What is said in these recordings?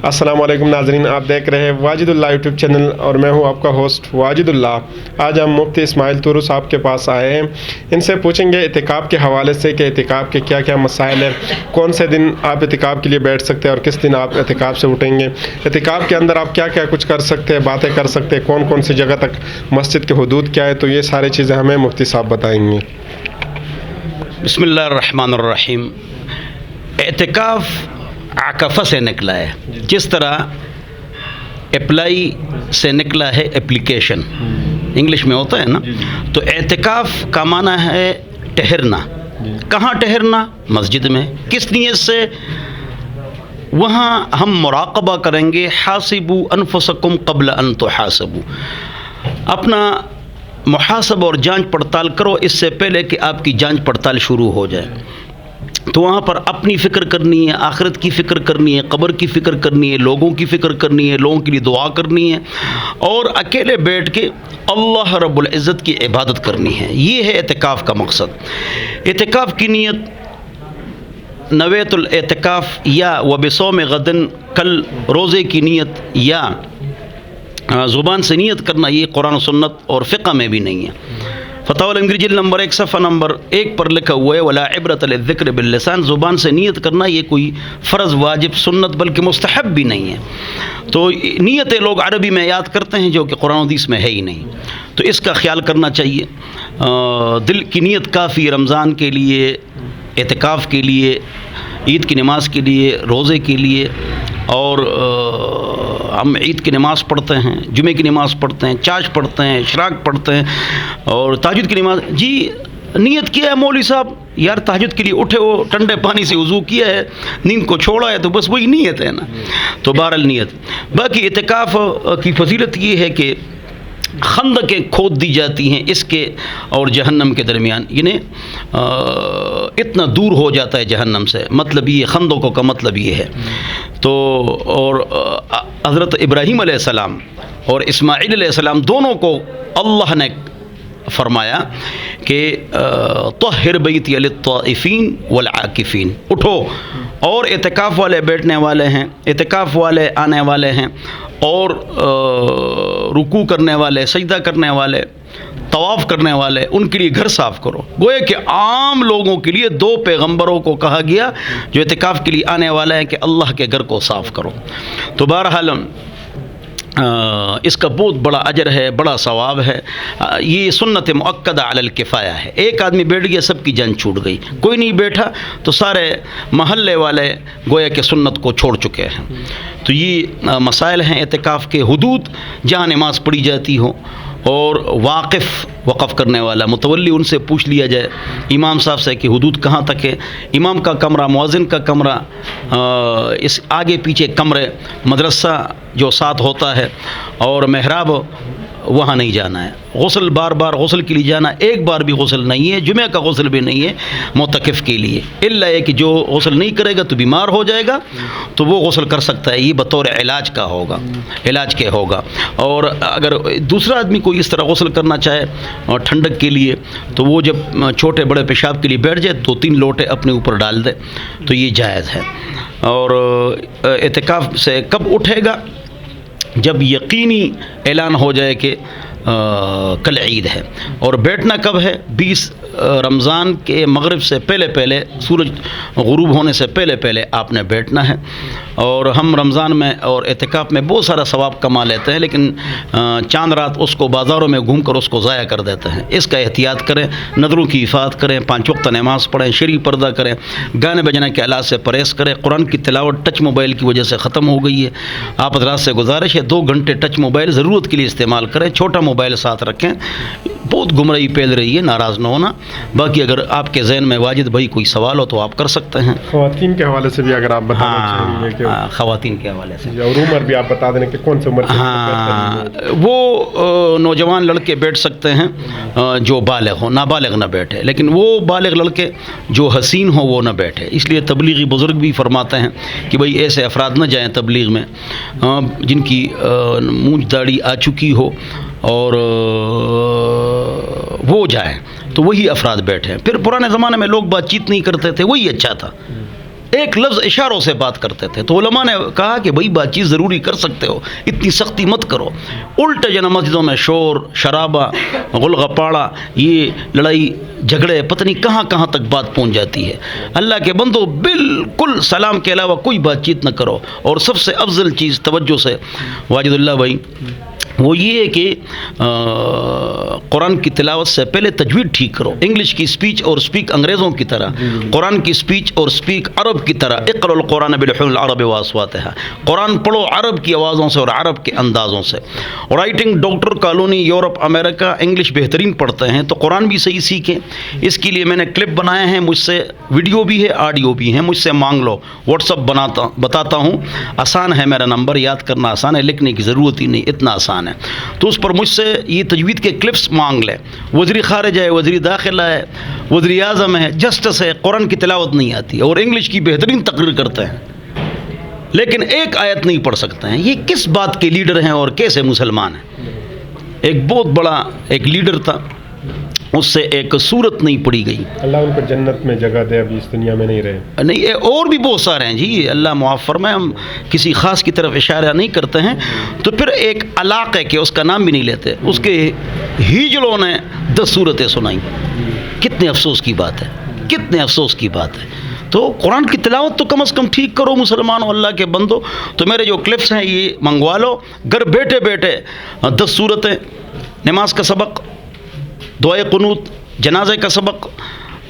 अस्सलाम वालेकुम नाज़रीन, आप देख रहे हैं वाजिदुल्लाह यूट्यूब चैनल और मैं हूं आपका होस्ट वाजिदुल्लाह। आज हम मुफ्ती इस्माइल तुरु साहब के पास आए हैं। इनसे पूछेंगे इतिकाफ़ के हवाले से कि इतिकाफ़ के क्या क्या मसाइल हैं, कौन से दिन आप इतिकाफ़ के लिए बैठ सकते हैं और किस दिन आप इतिकाफ़ से उठेंगे, इतिकाफ़ के अंदर आप क्या क्या कुछ कर सकते हैं, बातें कर सकते हैं, कौन कौन सी जगह तक मस्जिद के हुदूद क्या है, तो ये सारी चीज़ें हमें मुफ्ती साहब बताएंगे। बिस्मिल्लाहिर्रहमानिर्रहीम। इतिकाफ़ आकफ़ा से निकला है, जिस तरह अप्लाई से निकला है एप्लीकेशन, इंग्लिश में होता है ना। तो एतिकाफ़ का माना है ठहरना। कहाँ ठहरना? मस्जिद में। किस नीयत से? वहाँ हम मुराक़बा करेंगे। हासिबू अनफुसकुम क़ब्ल अन तुहासबू। अपना मुहासब और जांच पड़ताल करो इससे पहले कि आपकी जांच पड़ताल शुरू हो जाए। तो वहाँ पर अपनी फ़िक्र करनी है, आखिरत की फ़िक्र करनी है, कब्र की फ़िक्र करनी है, लोगों की फ़िक्र करनी है, लोगों के लिए दुआ करनी है और अकेले बैठ के अल्लाह रब्बुल इज़्ज़त की इबादत करनी है। ये है एतिकाफ़ का मकसद। एतिकाफ़ की नीयत नवेतुल एतिकाफ़ या वबिसौम गदन, कल रोज़े की नीयत या ज़ुबान से नीयत करना, ये कुरान और सुन्नत और फ़िक़्ह में भी नहीं है। फ़तावा अल-इंग्रिजिल नंबर 1 सफ़ा नंबर 1 पर लिखा हुआ है, वला इब्रत लिज़्ज़िक्र बिल्लिसान। ज़ुबान से नीयत करना ये कोई फ़र्ज़, वाजिब, सुन्नत बल्कि मुस्तहब भी नहीं है। तो नीयतें लोग अरबी में याद करते हैं जो कि कुरान हदीस में है ही नहीं। तो इसका ख्याल करना चाहिए। दिल की नीयत काफ़ी, रमज़ान के लिए, एतिकाफ़ के लिए, ईद की नमाज के लिए, रोज़े के लिए। और हम ईद की नमाज़ पढ़ते हैं, जुमे की नमाज़ पढ़ते हैं, चाश पढ़ते हैं, इशराक पढ़ते हैं और तहज्जुद की नमाज़। जी नियत किया है मौलवी साहब, यार तहज्जुद के लिए उठे हो, ठंडे पानी से वज़ू किया है, नींद को छोड़ा है, तो बस वही नियत है ना। तो बहरहाल नियत। बाकी इतिकाफ़ की फजीलत ये है कि खंदकें खोद दी जाती हैं इसके और जहन्नम के दरमियान, यानी इतना दूर हो जाता है जहन्नम से। मतलब ये खंदकों का मतलब ये है। तो और हज़रत इब्राहीम अलैहिस्सलाम और इस्माईल अलैहिस्सलाम दोनों को अल्लाह ने फरमाया कि तहिर बैती लित्ताइफीन वल आकिफीन। उठो, और एतिकाफ़ वाले बैठने वाले हैं, एतिकाफ़ वाले आने वाले हैं और रुकू करने वाले, सजदा करने वाले, तवाफ़ करने वाले, उनके लिए घर साफ़ करो। गोया कि आम लोगों के लिए दो पैगंबरों को कहा गया जो एतिकाफ़ के लिए आने वाला है कि अल्लाह के घर को साफ़ करो। तो बहरहाल इसका बहुत बड़ा अजर है, बड़ा सवाब है। ये सुन्नत मुअक्कदा अलल किफ़ाया है। एक आदमी बैठ गया, सबकी जान छूट गई। कोई नहीं बैठा तो सारे महल्ले वाले गोया के सुन्नत को छोड़ चुके हैं। तो ये मसाइल हैं एतिकाफ़ के। हुदूद जहाँ नमाज पढ़ी जाती हो और वाक़िफ़, वक़फ़ करने वाला मुतवल्ली, उनसे पूछ लिया जाए इमाम साहब से कि हुदूद कहाँ तक है। इमाम का कमरा, मुअज़्ज़िन का कमरा, इस आगे पीछे कमरे, मदरसा जो साथ होता है और मेहराब, वहाँ नहीं जाना है। गुस्ल बार बार गुस्ल के लिए जाना, एक बार भी गुस्ल नहीं है, जुमे का गुस्ल भी नहीं है मुतकिफ़ के लिए। इल्ला है कि जो गुस्ल नहीं करेगा तो बीमार हो जाएगा, तो वो गुस्ल कर सकता है, ये बतौर इलाज का होगा, इलाज के होगा। और अगर दूसरा आदमी कोई इस तरह गुस्ल करना चाहे और ठंडक के लिए, तो वो जब छोटे बड़े पेशाब के लिए बैठ जाए 2-3 लोटे अपने ऊपर डाल दे, तो ये जायज़ है। और एतिकाफ़ से कब उठेगा? जब यकीनी ऐलान हो जाए कि कल ईद है। और बैठना कब है? 20 रमज़ान के मगरिब से पहले पहले, सूरज गुरूब होने से पहले पहले आपने बैठना है। और हम रमज़ान में और एतिकाफ़ में बहुत सारा सवाब कमा लेते हैं, लेकिन चांद रात उसको बाज़ारों में घूम कर उसको ज़ाया कर देते हैं। इसका एहतियात करें, नज़रों की हिफाज़त करें, 5 वक्त नमाज़ पढ़ें, शरई पर्दा करें, गाने बजाने के आलात से परहेज़ करें। कुरान की तिलावत टच मोबाइल की वजह से ख़त्म हो गई है। आप हज़रात से गुजारिश है 2 घंटे टच मोबाइल ज़रूरत के लिए इस्तेमाल करें, छोटा मोबाइल साथ रखें। बहुत गुमराही फैल रही है, नाराज़ न होना। बाकी अगर आपके ज़हन में वाजिद भाई कोई सवाल हो तो आप कर सकते हैं। ख़वातीन के हवाले से भी अगर आप बताना चाहेंगे कि ख़वातीन के हवाले से और उम्र भी आप बता दें कि कौन सी उम्र? वो नौजवान लड़के बैठ सकते हैं जो बालिग हो, नाबालिग ना बैठे। लेकिन वो बालिग लड़के जो हसीन हो वो ना बैठे। इसलिए तबलीगी बुज़ुर्ग भी फरमाते हैं कि भाई ऐसे अफराद न जाएँ तबलीग में जिनकी मूंछ दाढ़ी आ चुकी हो और वो जाएँ, तो वही अफराद बैठे। फिर पुराने ज़माने में लोग बातचीत नहीं करते थे, वही अच्छा था। ایک لفظ اشاروں سے بات کرتے تھے. تو علماء نے کہا کہ بھائی بات چیت ضروری کر سکتے ہو, اتنی سختی مت کرو. الٹے جنا مسجدوں میں شور شرابہ غلغپاڑا, یہ لڑائی جھگڑے, پتہ نہیں کہاں کہاں تک بات پہنچ جاتی ہے. اللہ کے بندو بالکل سلام کے علاوہ کوئی بات چیت نہ کرو. اور سب سے افضل چیز توجہ سے واجد اللہ بھائی وہ یہ ہے کہ قرآن کی تلاوت سے پہلے تجوید ٹھیک کرو. انگلش کی سپیچ اور سپیک انگریزوں کی طرح, قرآن کی سپیچ اور سپیک عرب کی طرح. اقرأ القرآن بلحون العرب واصواتها, قرآن پڑھو عرب کی آوازوں سے اور عرب کے اندازوں سے. رائٹنگ ڈاکٹر کالونی یورپ امریکہ انگلش بہترین پڑھتے ہیں, تو قرآن بھی صحیح سیکھیں. اس کے لیے میں نے کلپ بنائے ہیں, مجھ سے ویڈیو بھی ہے آڈیو بھی ہے, مجھ سے مانگ لو. واٹس ایپ بتاتا ہوں, آسان ہے, میرا نمبر یاد کرنا آسان ہے, لکھنے کی ضرورت ہی نہیں, اتنا آسان ہے. تو اس پر مجھ سے یہ تجوید کے کلپس مانگ لیں. وزیر خارجہ ہے, وزیر داخلہ ہے, وزیر اعظم ہے, جسٹس ہے, قرآن کی تلاوت نہیں آتی اور انگلش کی بہترین تقریر کرتے ہیں لیکن ایک آیت نہیں پڑھ سکتے ہیں. یہ کس بات کے لیڈر ہیں اور کیسے مسلمان ہیں؟ ایک بہت بڑا ایک لیڈر تھا, اس سے ایک سورت نہیں پڑھی گئی. اللہ ان کو جنت میں جگہ دے, ابھی اس دنیا میں نہیں رہے. نہیں, اور بھی بہت سارے ہیں جی, اللہ معاف فرمائے, ہم کسی خاص کی طرف اشارہ نہیں کرتے ہیں. تو پھر ایک علاقے کے, اس کا نام بھی نہیں لیتے, اس کے ہیجڑوں نے 10 سورتیں سنائیں. کتنے افسوس کی بات ہے, کتنے افسوس کی بات ہے. تو قرآن کی تلاوت تو کم از کم ٹھیک کرو مسلمانوں, اللہ کے بندو. تو میرے جو کلپس ہیں یہ منگوا لو, گھر بیٹھے بیٹھے 10 سورتیں, نماز کا سبق, دعائے قنوت, جنازے کا سبق,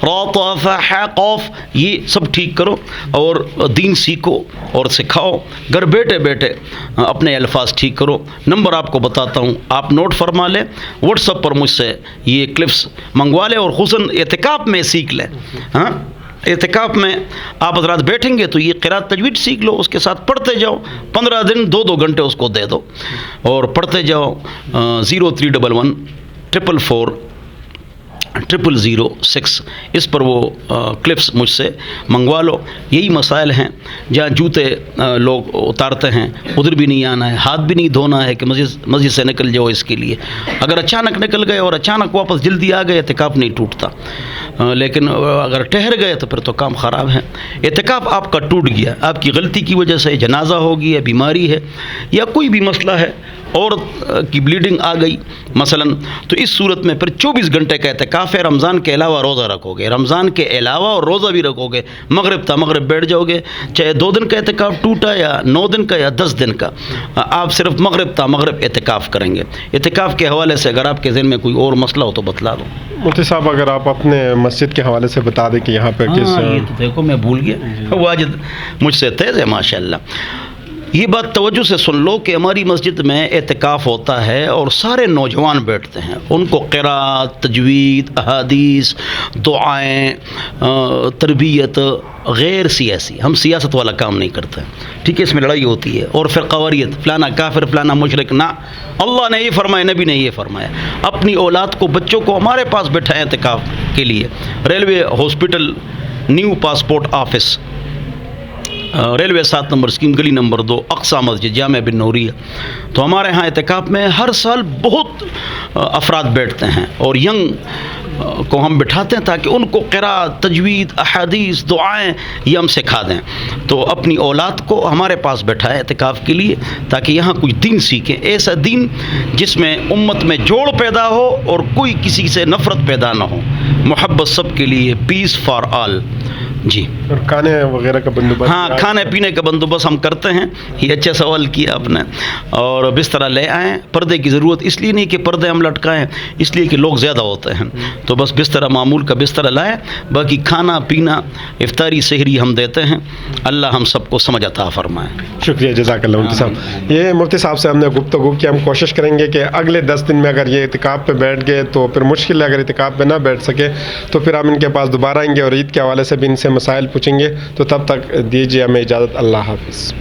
قوف, یہ سب ٹھیک کرو اور دین سیکھو اور سکھاؤ. گھر بیٹھے بیٹھے اپنے الفاظ ٹھیک کرو. نمبر آپ کو بتاتا ہوں, آپ نوٹ فرما لیں. واٹس ایپ پر مجھ سے یہ کلپس منگوا لیں اور خصوصاً اعتکاف میں سیکھ لیں. ہاں, اعتکاف میں آپ حضرات بیٹھیں گے تو یہ قرات تجوید سیکھ لو, اس کے ساتھ پڑھتے جاؤ. 15 دن 2 گھنٹے اس کو دے دو اور پڑھتے جاؤ. 0311 444 0006 اس پر وہ کلپس مجھ سے منگوا لو. یہی مسائل ہیں, جہاں جوتے لوگ اتارتے ہیں ادھر بھی نہیں آنا ہے, ہاتھ بھی نہیں دھونا ہے کہ مسجد سے نکل جاؤ. اس کے لیے اگر اچانک نکل گئے اور اچانک واپس جلدی آ گئے, اعتکاف نہیں ٹوٹتا. لیکن اگر ٹھہر گئے تو پھر تو کام خراب ہے. اعتکاف آپ کا ٹوٹ گیا, آپ کی غلطی کی وجہ سے, جنازہ ہو گیا, بیماری ہے یا کوئی بھی مسئلہ ہے, عورت کی بلیڈنگ آ گئی مثلا, تو اس صورت میں پھر 24 گھنٹے کا اعتکاف ہے. رمضان کے علاوہ روزہ رکھو گے, رمضان کے علاوہ اور روزہ بھی رکھو گے. مغرب تا مغرب بیٹھ جاؤ گے, چاہے 2 دن کا اعتکاف ٹوٹا یا 9 دن کا یا 10 دن کا, آپ صرف مغرب تا مغرب اعتکاف کریں گے. اعتکاف کے حوالے سے اگر آپ کے ذہن میں کوئی اور مسئلہ ہو تو بتلا دو. مفتی صاحب اگر آپ اپنے مسجد کے حوالے سے بتا دیں کہ یہاں پہ کس. یہ تو دیکھو میں بھول گیا, واجد مجھ سے تیز ہے ماشاء اللہ. یہ بات توجہ سے سن لو کہ ہماری مسجد میں اعتکاف ہوتا ہے اور سارے نوجوان بیٹھتے ہیں. ان کو قرات, تجوید, احادیث, دعائیں, تربیت, غیر سیاسی, ہم سیاست والا کام نہیں کرتے. ٹھیک ہے, اس میں لڑائی ہوتی ہے اور پھر قواریت, فلانا کافر, فلانا مشرک. نہ, اللہ نے یہ فرمایا, نبی نے یہ فرمایا. اپنی اولاد کو, بچوں کو ہمارے پاس بٹھائیں اعتکاف کے لیے. Railway hospital, new passport office, railway 7 number scheme, گلی نمبر 2, اقصی مسجد, جامع بن نوریہ. تو ہمارے ہاں اعتکاف میں ہر سال بہت افراد بیٹھتے ہیں اور ینگ کو ہم بٹھاتے ہیں تاکہ ان کو قرات, تجوید, احادیث, دعائیں یہ ہم سکھا دیں. تو اپنی اولاد کو ہمارے پاس بٹھائے اعتکاف کے لیے تاکہ یہاں کچھ دین سیکھیں, ایسا دین جس میں امت میں جوڑ پیدا ہو اور کوئی کسی سے نفرت پیدا نہ ہو. محبت سب کے لیے, پیس فار آل. جی, اور کھانے وغیرہ کا بندوبست؟ ہاں, کھانے پینے کا بندوبست ہم کرتے ہیں. یہ اچھا سوال کیا آپ نے. اور بستر لے آئیں. پردے کی ضرورت اس لیے نہیں کہ پردے ہم لٹکائیں, اس لیے کہ لوگ زیادہ ہوتے ہیں. تو بس بستر معمول کا بستر لائیں, باقی کھانا پینا, افطاری, سحری ہم دیتے ہیں. اللہ ہم سب کو سمجھ عطا فرمائے. شکریہ, جزاک اللہ مفتی صاحب. یہ مفتی صاحب سے ہم نے گفتگو کی. ہم کوشش کریں گے کہ اگلے 10 دن میں اگر یہ اعتکاف پہ بیٹھ گئے تو پھر مشکل ہے, اگر اعتکاف پہ نہ بیٹھ سکے تو پھر ہم ان کے پاس دوبارہ آئیں گے اور عید کے حوالے سے بھی ان سے مسائل پوچھیں گے. تو تب تک دیجیے ہمیں اجازت. اللہ حافظ.